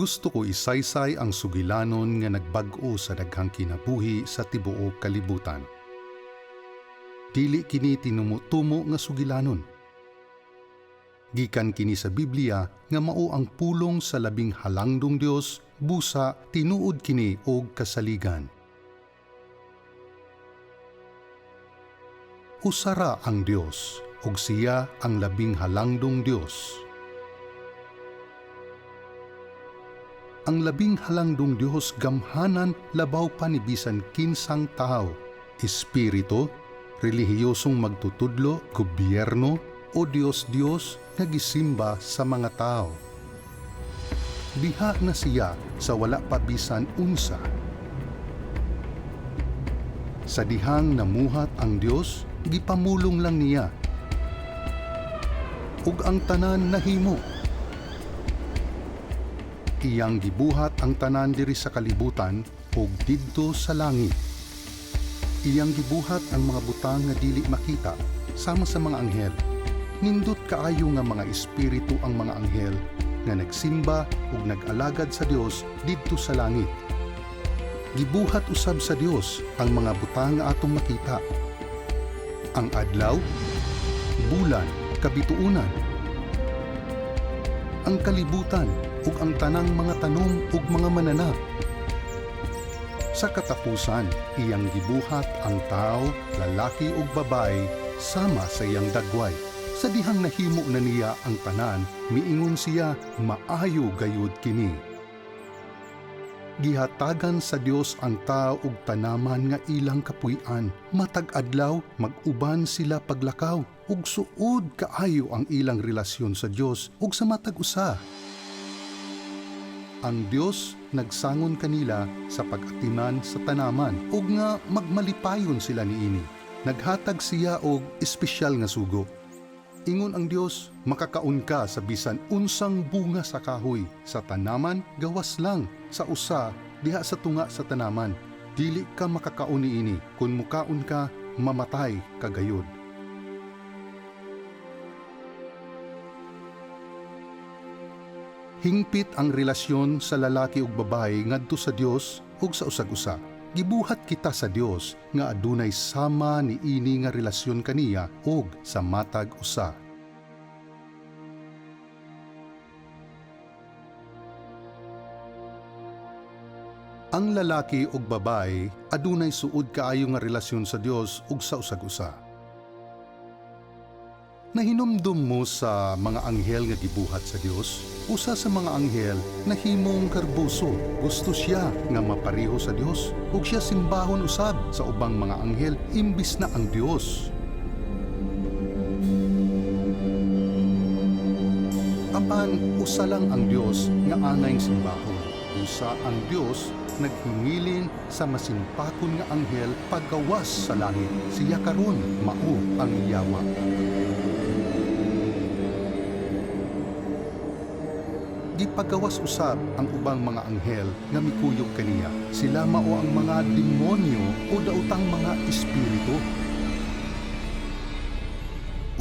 Gusto ko isaysay ang sugilanon nga nagbag-o sa daghang kinabuhi sa tibuok kalibutan. Dili kini tinumutumo nga sugilanon. Gikan kini sa Biblia nga mao ang pulong sa labing halangdong Dios, busa tinuod kini og kasaligan. Usara ang Dios, ug siya ang labing halangdong Dios. Ang labing halangdong Dios gamhanan labaw pa ni bisan kinsang tao, espiritu, relihiyosong magtutudlo, gobyerno o Diyos nga gisimba sa mga tao. Diha na siya sa wala pa bisan unsa. Sa dihang namuhat ang Dios, gipamulong lang niya. Ug ang tanan nahimo. Iyang gibuhat ang tanan diri sa kalibutan ug didto sa langit. Iyang gibuhat ang mga butang nga dili makita sama sa mga anghel. Nindot kaayo nga mga espiritu ang mga anghel nga nagsimba ug nag-alagad sa Dios didto sa langit. Gibuhat usab sa Dios ang mga butang nga atong makita. Ang adlaw, bulan, kabituunan, ang kalibutan ug ang tanang mga tanom ug mga mananap. Sa katapusan, iyang gibuhat ang tao, lalaki ug babae sama sa iyang dagway. Sa dihang nahimo na niya ang tanan, miingon siya, maayo gayud kini. Gihatagan sa Dios ang tao ug tanaman nga ilang kapuy-an. Matag adlaw, mag-uban sila paglakaw, ug suod kaayo ang ilang relasyon sa Dios ug sa matag usa. Ang Dios nagsangon kanila sa pag-atiman sa tanaman ug nga magmalipayon sila niini. Naghatag siya og espesyal nga sugo. Ingon ang Dios, makakaon ka sa bisan unsang bunga sa kahoy. Sa tanaman, gawas lang. Sa usa, diha sa tunga sa tanaman. Dili ka makakaon niini. Kung mukaon ka, mamatay ka gayud. Hingpit ang relasyon sa lalaki ug babae ngadto sa Dios ug sa usag-usa. Gibuhat kita sa Dios nga adunay sama ni ini nga relasyon kaniya ug sa matag usa. Ang lalaki ug babae adunay suod kaayo nga relasyon sa Dios ug sa usag-usa. Nahinumdum mo sa mga anghel nga gibuhat sa Dios? Usa sa mga anghel nahimong karbuso. Gusto siya nga mapareho sa Dios ug siya simbahon usab sa ubang mga anghel imbis na ang Dios. Apan usa lang ang Dios nga angayng simbahon. Usa ang Dios naghingilin sa masimpakon nga anghel paggawas sa langit. Siya karon mao ang Yawa. Gipagawas usab ang ubang mga anghel nga mikuyog kaniya. Sila mao ang mga demonyo o daotang mga espiritu.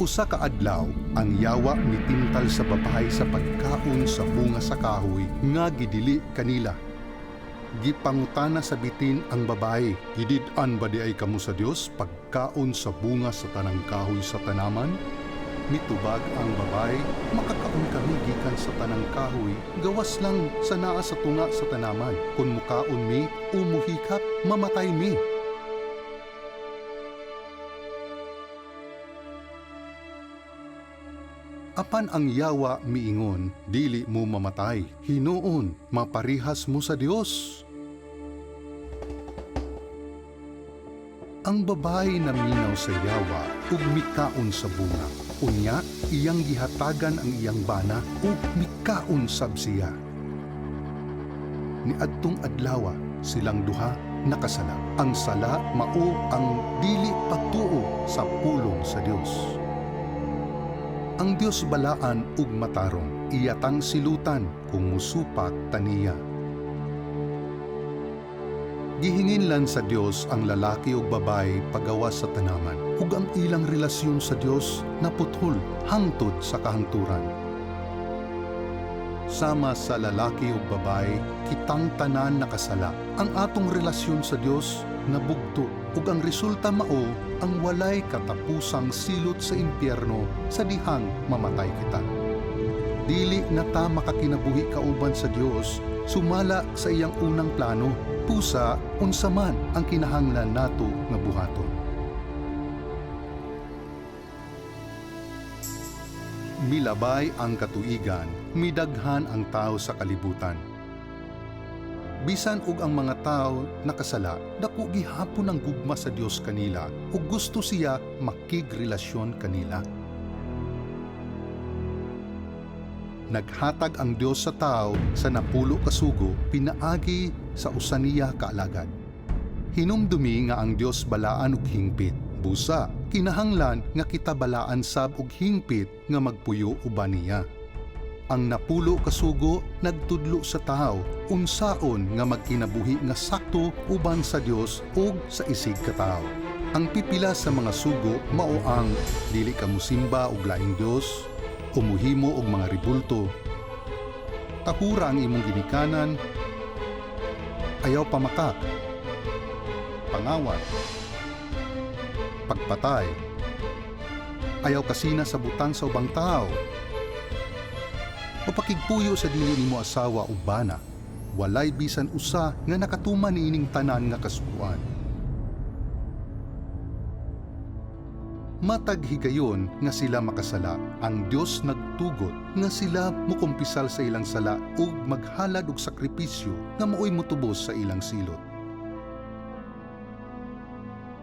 Usa ka adlaw, ang Yawa mitintal sa babae sa pagkaon sa bunga sa kahoy nga gidili kanila. Gipangutana sa bitin ang babae, "Gidid-an ba di ay kamo sa Dios pagkaon sa bunga sa tanang kahoy sa tanaman?" Mitubag ang babae, "Makakaon kami gikan sa tanang kahoy, gawas lang sa naa sa tunga sa tanaman. Kung mukaon mi, umuhikap, mamatay mi." Apan ang Yawa miingon, "Dili mo mamatay, hinuon, maparihas mo sa Dios." Ang babae na minaw sa Yawa ug mikaon sa bunga. Unya, iyang gihatagan ang iyang bana ug mikaon sab siya. Niadtong adlaw silang duha nakasala. Ang sala mao ang dili pagtuo sa pulong sa Dios. Ang Dios balaan ug matarong, iyatang silutan kung musupak taniya. Gihinginlan sa Dios ang lalaki ug babae pagawas sa tanaman, ug ang ilang relasyon sa Dios naputhol hangtod sa kahangturan. sama sa lalaki ug babae, kitang tanan nakasala. Ang atong relasyon sa Dios nabugto ug ang resulta mao ang walay katapusang silot sa impyerno sa dihang mamatay kita. Dili na ta makakinabuhi kauban sa Dios sumala sa iyang unang plano. Pusa unsa man ang kinahanglan nato nga buhaton. Milabay ang katuigan, midaghan ang tao sa kalibutan. Bisan og ang mga tao nakasala, dako gihapon ang gugma sa Dios kanila ug gusto siya makigrelasyon kanila. Naghatag ang Dios sa tao sa napulo ka sugo pinaagi sa usa niya kaalagad. Hinumdumi nga ang Dios balaan ug hingpit. Busa, kinahanglan nga kita balaan sab og hingpit nga magpuyo uban niya. Ang napulo ka sugo nagtudlo sa tao unsaon nga magkinabuhi nga sakto uban sa Dios ug sa isig ka tao. Ang pipila sa mga sugo mao ang dili ka musimba og laing Dios, umuhimo og mga ribulto, tahura ang imong ginikanan, ayaw pamakak, pangawat, pagpatay, ayaw kasina sa butang sa ubang tao, o pakigpuyo sa dili nimo asawa o bana, walay bisan usa nga nakatuman niining tanan nga kasuguan. Matag higayon nga sila makasala, ang Dios nagtugot nga sila mukumpisal sa ilang sala ug maghalad og sakripisyo nga maoy motubos sa ilang silot.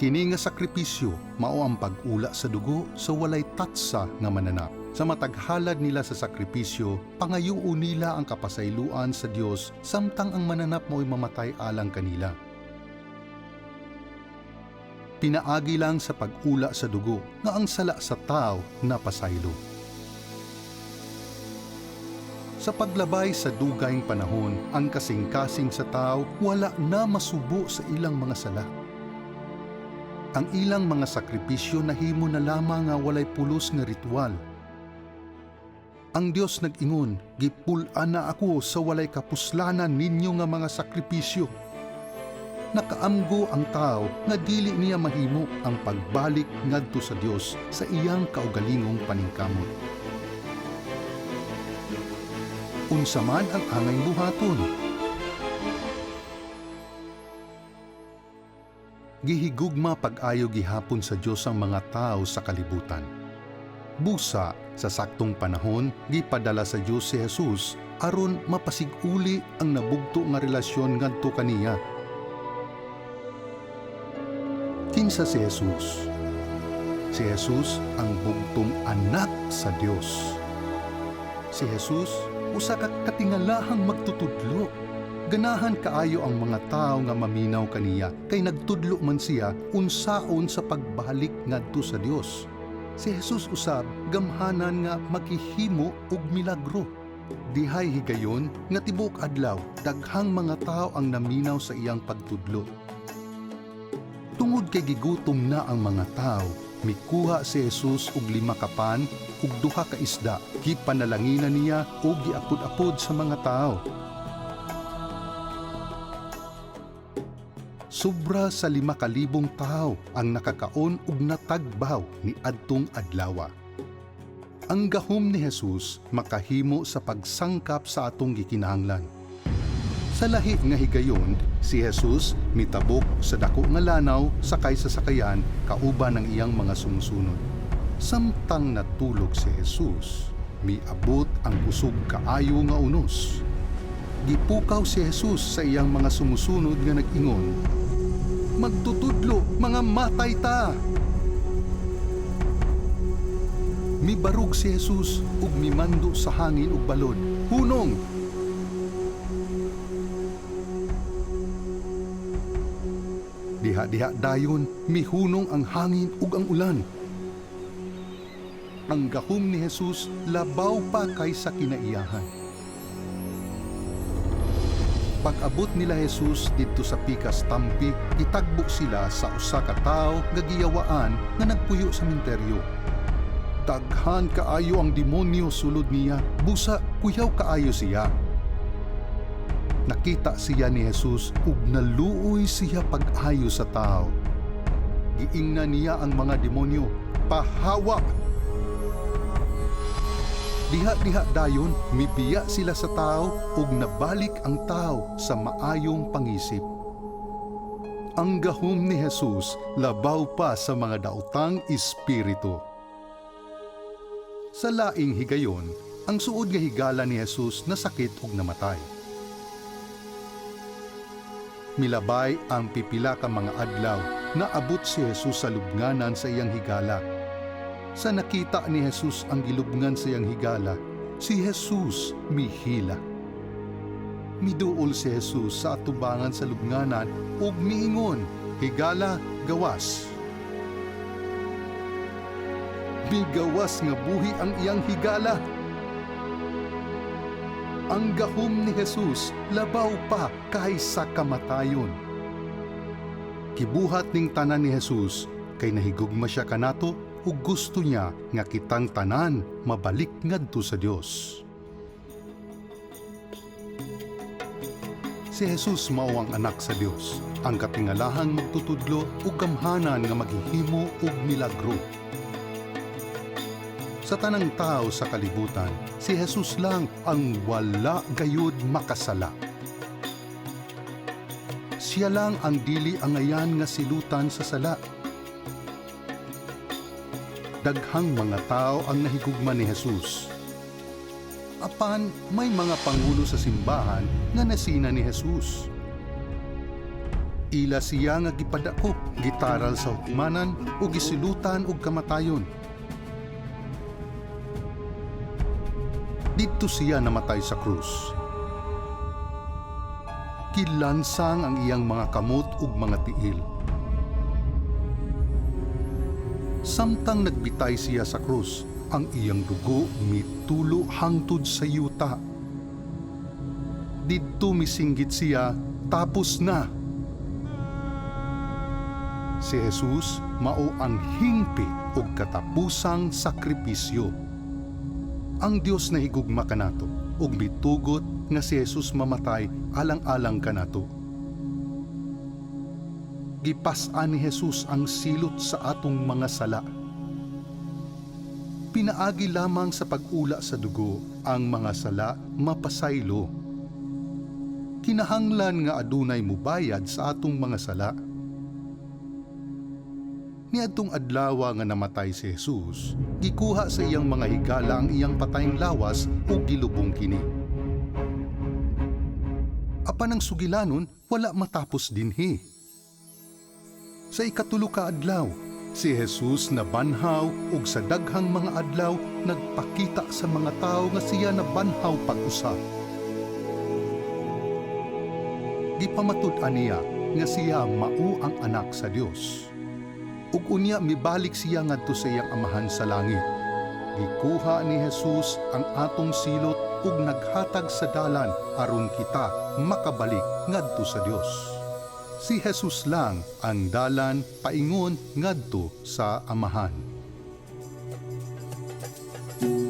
Kini nga sakripisyo mao ang pag-ula sa dugo sa walay tatsa nga mananap. Sa mataghalad nila sa sakripisyo, pangayuon nila ang kapasayloan sa Dios samtang ang mananap maoy mamatay alang kanila. Pinaagi lang sa pag-ula sa dugo nga ang sala sa tao napasaylo. Sa paglabay sa dugayng panahon, ang kasing-kasing sa tao wala na masubo sa ilang mga sala. Ang ilang mga sakripisyo nahimo na lamang nga walay pulos nga ritual. Ang Dios nag-ingon, "Gipul-an na ako sa walay kapuslanan ninyo nga mga sakripisyo." Nakaamgo ang tao nga dili niya mahimo ang pagbalik ngadto sa Dios sa iyang kaugalingong paningkamot. Unsa man ang angay buhaton? Gihigugma pag-ayo gihapon sa Dios ang mga tao sa kalibutan. Busa, sa saktong panahon, gipadala sa Dios si Jesus aron mapasig-uli ang nabugto nga relasyon ngadto kaniya. Kinsa si Jesus? Si Jesus ang bugtong anak sa Dios. Si Jesus usa ka katingalahang magtutudlo. Ganahan kaayo ang mga tao nga maminaw kaniya kay nagtudlo man siya unsaon sa pagbalik ngadto sa Dios. Si Jesus usab gamhanan nga makihimo og milagro. Dihay higayon nga tibuok adlaw daghang mga tao ang naminaw sa iyang pagtudlo. Tungod kay gigutom na ang mga tao, mikuha si Jesus og 5 kapan ug 2 ka isda. Gipanalanginan niya og giapod-apod sa mga tao. Sobra sa 5,000 tao ang nakakaon ug natagbaw ni adtong adlawa. Ang gahom ni Jesus makahimo sa pagsangkap sa atong gikinahanglan. Sa lahi nga higayon, si Jesus mitabok sa dako nga lanaw sakay sa sakayan kauban ng iyang mga sumusunod. Samtang natulog si Jesus, miabot ang usog kaayo nga unos. Gipukaw si Jesus sa iyang mga sumusunod nga nag-ingon, "Magtutudlo, mga matay ta!" Mibarug si Jesus ug mimando sa hangin ug balod, "Hunong!" Diha-diha dayon, mihunong ang hangin ug ang ulan. Ang gahom ni Jesus labaw pa kaysa kinaiyahan. Pag-abot nila Jesus didto sa pikas tampi, itagbo sila sa usa ka tawo nga giyawaan nga nagpuyo sa menteryo. Daghan kaayo ang demonyo sulod niya, busa kuyaw kaayo siya. Nakita siya ni Jesus ug naluoy siya pag-ayo sa tao. Giingnan niya ang mga demonyo, "Pahawa!" Diha-diha dayon mibiya sila sa tao ug nabalik ang tao sa maayong pangisip. Ang gahom ni Jesus labaw pa sa mga daotang espiritu. Sa laing higayon, ang suod nga higala ni Jesus nasakit ug namatay. Milabay ang pipila ka mga adlaw na abot si Jesus sa lubnganan sa iyang higala. Sa nakita ni Jesus ang gilubngan sa iyang higala, si Jesus mihila. Miduol si Jesus sa atubangan sa lubnganan ug miingon, "Higala, gawas." Migawas nga buhi ang iyang higala. Ang gahom ni Jesus labaw pa kaysa kamatayon. Kibuhat ning tanan ni Jesus kay nahigugma siya kanato ug gusto niya nga kitang tanan mabalik ngadto sa Dios. Si Jesus mao ang anak sa Dios, ang katingalahang magtutudlo ug gamhanan nga maghihimo og milagro. Sa tanang tao sa kalibutan, si Jesus lang ang wala gayud makasala. Siya lang ang dili angayan nga silutan sa sala. Daghang mga tao ang nahigugma ni Jesus. Apan may mga pangulo sa simbahan nga nasina ni Jesus. Ila siya nga gipadako, gitaral sa hukmanan o gisilutan og kamatayon. Dito siya namatay sa krus. Kilansang ang iyang mga kamot ug mga tiil. Samtang nagbitay siya sa krus, ang iyang dugo mitulo hangtod sa yuta. Dito misinggit siya, tapos na. Si Jesus mao ang hingpi ug katapusang sakripisyo. Ang Dios na higugma kanato ug mitugot nga si Jesus mamatay alang-alang kanato. Gipas-an ni Jesus ang silot sa atong mga sala. Pinaagi lamang sa pag-ula sa dugo ang mga sala mapasaylo. Kinahanglan nga adunay mubayad sa atong mga sala. Niadtong adlaw nga namatay si Jesus, gikuha sa iyang mga higala ang iyang patayng lawas o gilubong kini. Apan ang sugilanon, wala matapos dinhi. Sa ikatulo ka adlaw, si Jesus nabanhaw ug sa daghang mga adlaw nagpakita sa mga tao nga siya nabanhaw pag-usa. Gipamatud-an niya nga siya mao ang anak sa Dios. Ug unya mibalik siya ngadto sa iyang amahan sa langit. Gikuha ni Jesus ang atong silot ug naghatag sa dalan aron kita makabalik ngadto sa Dios. Si Jesus lang ang dalan paingon ngadto sa amahan.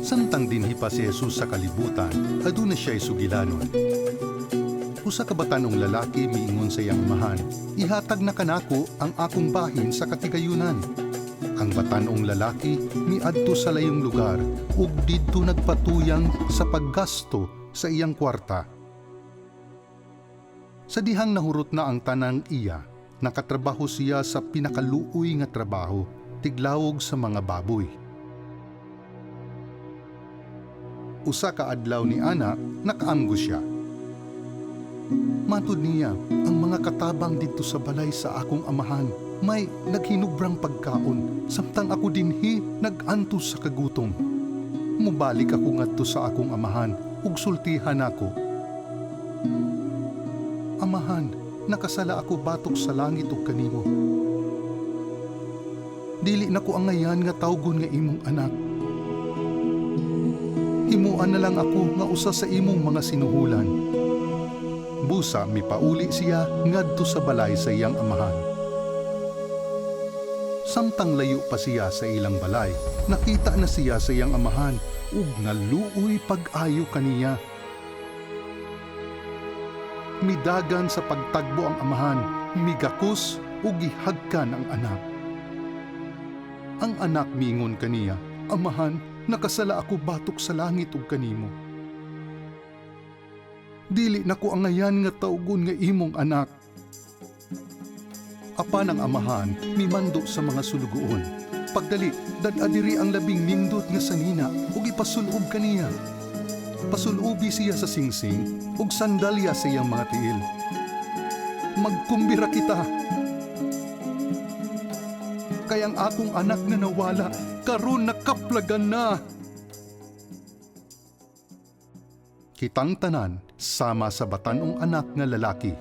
Samtang dinhi pa si Jesus sa kalibutan, aduna siya'y sugilanon. Usa ka batanong lalaki miingon sa iyang amahan, "Ihatag na kanako ang akong bahin sa katigayunan." Ang batanong lalaki miadto sa layong lugar ug didto nagpatuyang sa paggasto sa iyang kwarta. Sa dihang nahurot na ang tanang iya, nakatrabaho siya sa pinakaluoy nga trabaho, tiglawog sa mga baboy. Usa ka adlaw ni ana, nakaamgo siya. Matud niya, ang mga katabang dito sa balay sa akong amahan, may naghinubrang pagkaon, samtang ako dinhi nag-antos sa kagutom. Mubalik ako ngadto sa akong amahan, ug sultihan ako. Amahan, nakasala ako batok sa langit ug kanimo. Dili na ko angayan nga tawgon nga imong anak. Himuan na lang ako nga usa sa imong mga sinuhulan. Busa mipauli siya ngadto sa balay sa iyang amahan. Samtang layo pa siya sa ilang balay, nakita na siya sa iyang amahan, ug naluoy pag-ayo kaniya. Midagan sa pagtagbo ang amahan, migakos ug gihagkan ang anak. Ang anak miingon kaniya, "Amahan, nakasala ako batok sa langit ug kanimo. Dili nako angayan nga tawgon nga imong anak." Apan ang amahan mimando sa mga sulugoon. Pagdali, dad-adiri ang labing nindot nga sanina ug ipasulob kaniya. Pasulobi siya sa singsing ug sandalya sa iyang mga tiil. "Magkumbira kita, kay ang akong anak na nawala, karon nakaplagan na." Kitang tanan sama sa batanong anak nga lalaki.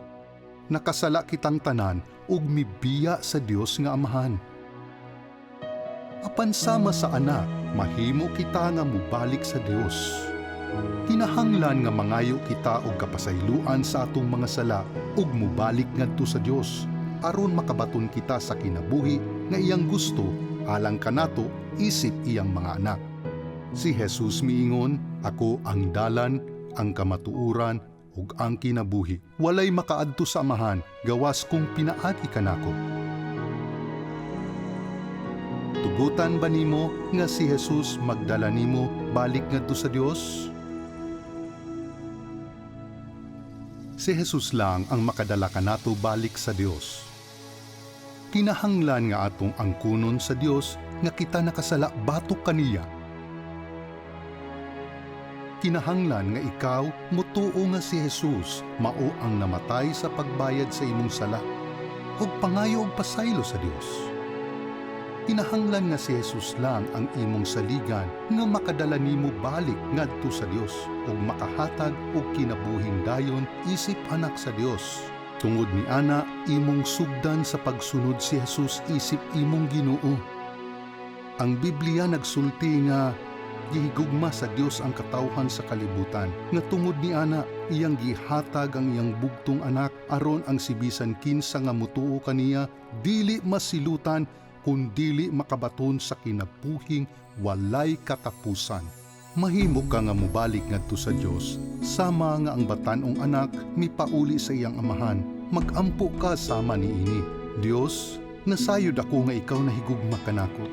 Nakasala kitang tanan ug mibiya sa Dios nga amahan. Apan sama sa anak, mahimo kita nga mubalik sa Dios. Kinahanglan nga mangayo kita og kapasayloan sa atong mga sala ug mubalik ngadto sa Dios aron makabaton kita sa kinabuhi nga iyang gusto alang kanato isip iyang mga anak. Si Jesus miingon, "Ako ang dalan, ang kamatuoran ug ang kinabuhi. Walay makaadto sa amahan gawas kung pinaagi kanako." Tugutan ba nimo nga si Jesus magdala nimo balik ngadto sa Dios? Si Jesus lang ang makadala kanato balik sa Dios. Kinahanglan nga atong angkunon sa Dios nga kita nakasala batok kaniya. Kinahanglan nga ikaw mutuo nga si Jesus mao ang namatay sa pagbayad sa imong sala ug pangayo og pasaylo sa Dios. Kinahanglan nga si Jesus lang ang imong saligan nga makadala nimo balik ngadto sa Dios ug makahatag og kinabuhing dayon isip anak sa Dios. Tungod ni ana imong sugdan sa pagsunod si Jesus isip imong Ginoo. Ang Biblia nagsulti nga gihigugma sa Dios ang katawhan sa kalibutan, nga tungod ni ana iyang gihatag ang iyang bugtong anak aron ang sibisan kinsa nga mutuo kaniya dili masilutan kundili makabaton sa kinabuhing walay katapusan. Mahimo ka nga mubalik ngadto sa Dios sama nga ang batanong anak mipauli sa iyang amahan. Magampo ka sama niini. Dios, nasayod ako nga ikaw nahigugma kanako.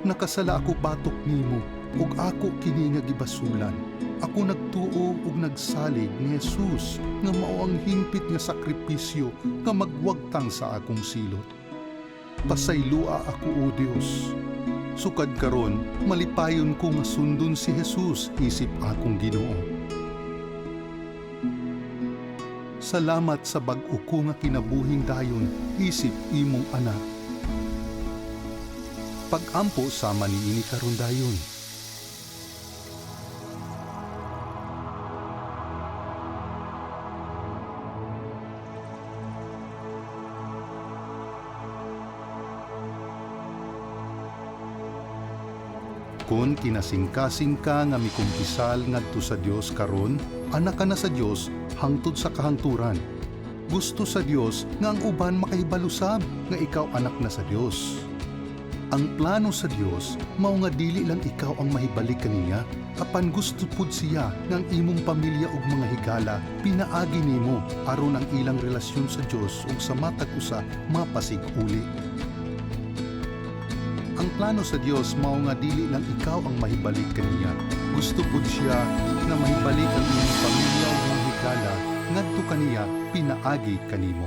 Nakasala ako batok nimo ug ako kini nga gibasulan. Ako nagtuo ug nagsalig ni Jesus nga mao ang hingpit nga sakripisyo nga magwagtang sa akong silot. Pasaylua ako, O Dios. Sukad karon malipayon ko nga sundon si Jesus isip akong Ginoo. Salamat sa bag-o ko nga kinabuhing dayon isip imong anak. Pag-ampo sama niini karon dayon. Kung kinasingkasing ka nga mikumpisal ngadto sa Dios karon, anak ka na sa Dios hangtod sa kahangturan. Gusto sa Dios nga ang uban makahibalusab nga ikaw anak na sa Dios. Ang plano sa Dios mao nga dili lang ikaw ang mahibalik kaniya, apan gusto pud siya nga ang imong pamilya ug mga higala pinaagi nimo aron ang ilang relasyon sa Dios ug sa matag usa mapasig-uli. Ang plano sa Dios mao nga dili lang ikaw ang mahibalik kaniya. Gusto pud siya nga mahibalik ang imong pamilya ug mga higala ngadto kaniya pinaagi kanimo.